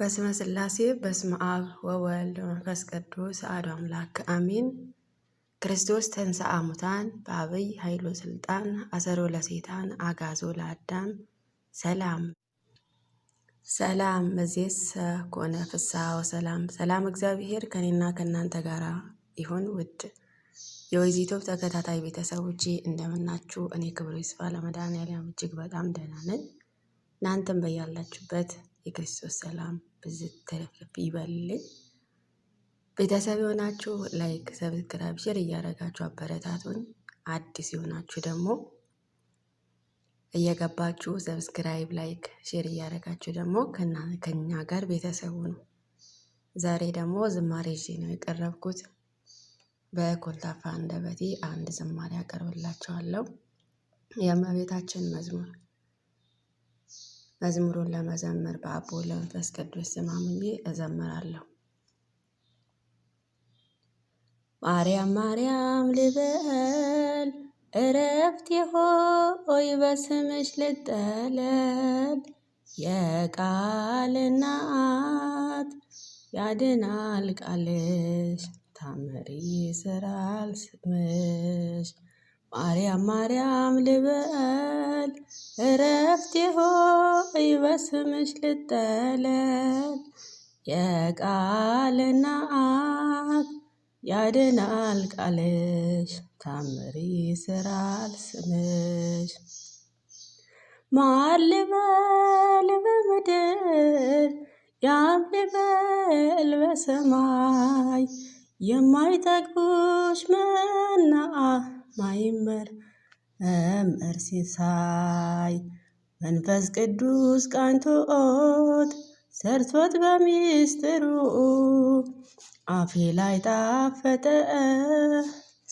በስመ ሥላሴ በስመ አብ ወወልድ ወመንፈስ ቅዱስ አሐዱ አምላክ አሜን። ክርስቶስ ተንሥአ እሙታን በዐቢይ ኃይሉ ሥልጣን አሰሮ ለሰይጣን አግዓዞ ለአዳም ሰላም እምይእዜሰ ኮነ ፍስሐ ወሰላም። ሰላም እግዚአብሔር ከእኔና ከእናንተ ጋር ይሁን። ውድ የወይዚቶብ ተከታታይ ቤተሰቦቼ እንደምናችሁ? እኔ ክብሩ ይስፋ ለመድኃኔዓለም እጅግ በጣም ደህና ነኝ። እናንተም በያላችሁበት የክርስቶስ ሰላም ብዝት ተረፍረፍ ይበልልኝ። ቤተሰብ የሆናችሁ ላይክ፣ ሰብስክራይብ፣ ሼር እያደረጋችሁ አበረታቱን። አዲስ የሆናችሁ ደግሞ እየገባችሁ ሰብስክራይብ፣ ላይክ፣ ሼር እያደረጋችሁ ደግሞ ከኛ ጋር ቤተሰቡ ነው። ዛሬ ደግሞ ዝማሬ ይዤ ነው የቀረብኩት። በኮልታፋ አንደበቴ አንድ ዝማሬ አቀርብላችኋለሁ። የእመቤታችን መዝሙሩን ለመዘመር በአብ ወወልድ ወመንፈስ ቅዱስ ስም አምኜ እዘምራለሁ። ማርያም ማርያም ልበል እረፍቴ ሆይ በስምሽ ልጠለል። የቃል እናት ያድናል ቃልሽ ታምር ይሰራል ስምሽ። ማርያም ማርያም ልበል እረፍቴ ሆይ በስምሽ ልጠለል። የቃል እናት ያድናል ቃልሽ ታምር ይሰራል ስምሽ። ማን ልበል በምድር ያም ልበል በሰማይ የማይጠግቡሽ መና ማይመረመር ሲሳይ። መንፈስ ቅዱስ ቃኝቶት ሰርቶት በሚስጥሩ አፌ ላይ ጣፈጠ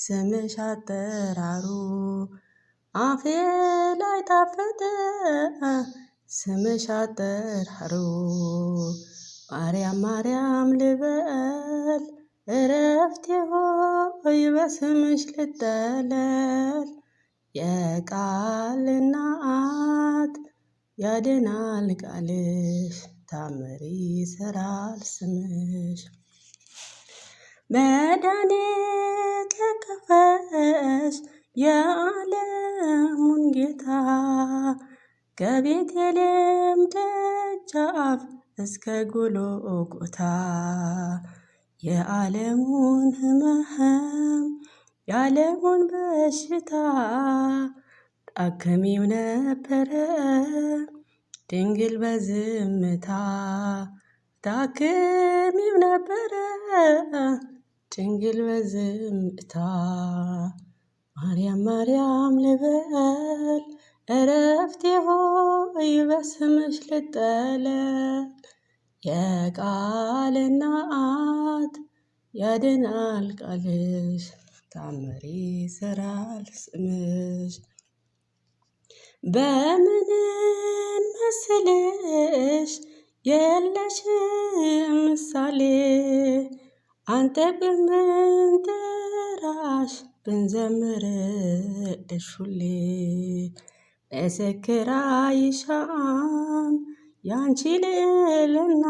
ስምሽ አጠራሩ። አፌ ላይ ጣፈጠ ስምሽ አጠራሩ። ማርያም ማርያም ልበል እረፍቴ ሆይ በስምሽ ልጠለል። የቃል እናት ያድናል ቃልሽ ታምር ይሰራል ስምሽ። መድኃኒት ለከፈሽ የዓለሙን ጌታ ከቤተልሔም ደጃፍ እስከ ጎልጎታ። የዓለሙን ሕመም የዓለሙን በሽታ ታክሚው ነበረ ድንግል በዝምታ። ታክሚው ነበረ ድንግል በዝምታ። ማርያም ማርያም ልበል እረፍቴ ሆይ በስምሽ ልጠለል። የቃል እናት ያድናል ቃልሽ ታምር ይሰራል ስምሽ። በምን እንመስልሽ የለሽም ምሳሌ አንጠግብም ብንጠራሽ ብንዘምርልሽ ሁሌ። ምስክር አይሻም ያንቺ ልዕልና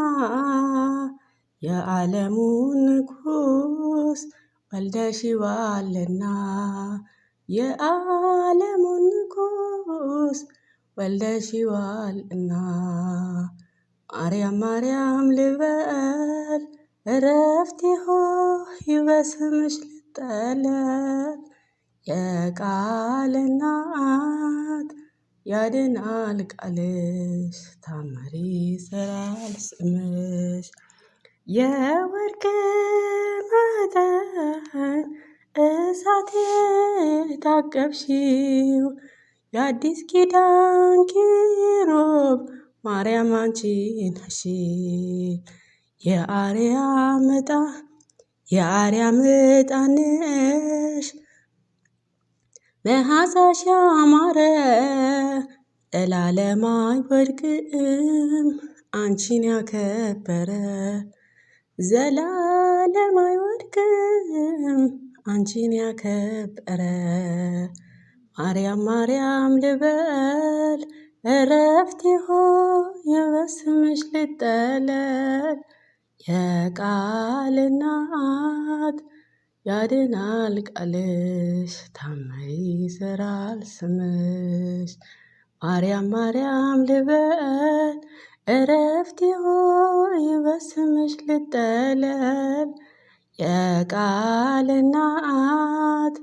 የዓለሙን ንጉሥ ወልደሽዋልና። የዓለሙን ንጉሥ ወልደሽዋልና። ማርያም ማርያም ልበል እረፍቴ ሆይ በስምሽ ልጠለል። የቃል እናት ያድናል ቃልሽ ታምር ይሰራል ስምሽ። የወርቅ መጠን እሳት የታቀብሽው የአዲስ ኪዳን ኪሩብ ማርያም አንቺ ነሽ። የአርያም ዕጣን ነሽ መዓዛሽ ያማረ ዘላለም አይወድቅም አንቺን ያከበረ። ዘላለም አይወድቅም አንቺን ያከበረ። ማርያም ማርያም ልበል እረፍቴ ሆይ በስምሽ ልጠለል የቃል እናት ያድናል ቃልሽ ታምር ይሰራል ስምሽ ማርያም ማርያም ልበል እረፍቴ ሆይ በስምሽ ልጠለል የቃል እናት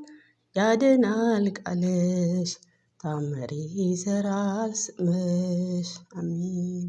ያድናል ቃልሽ ታምር ይሰራል ስምሽ አሜን።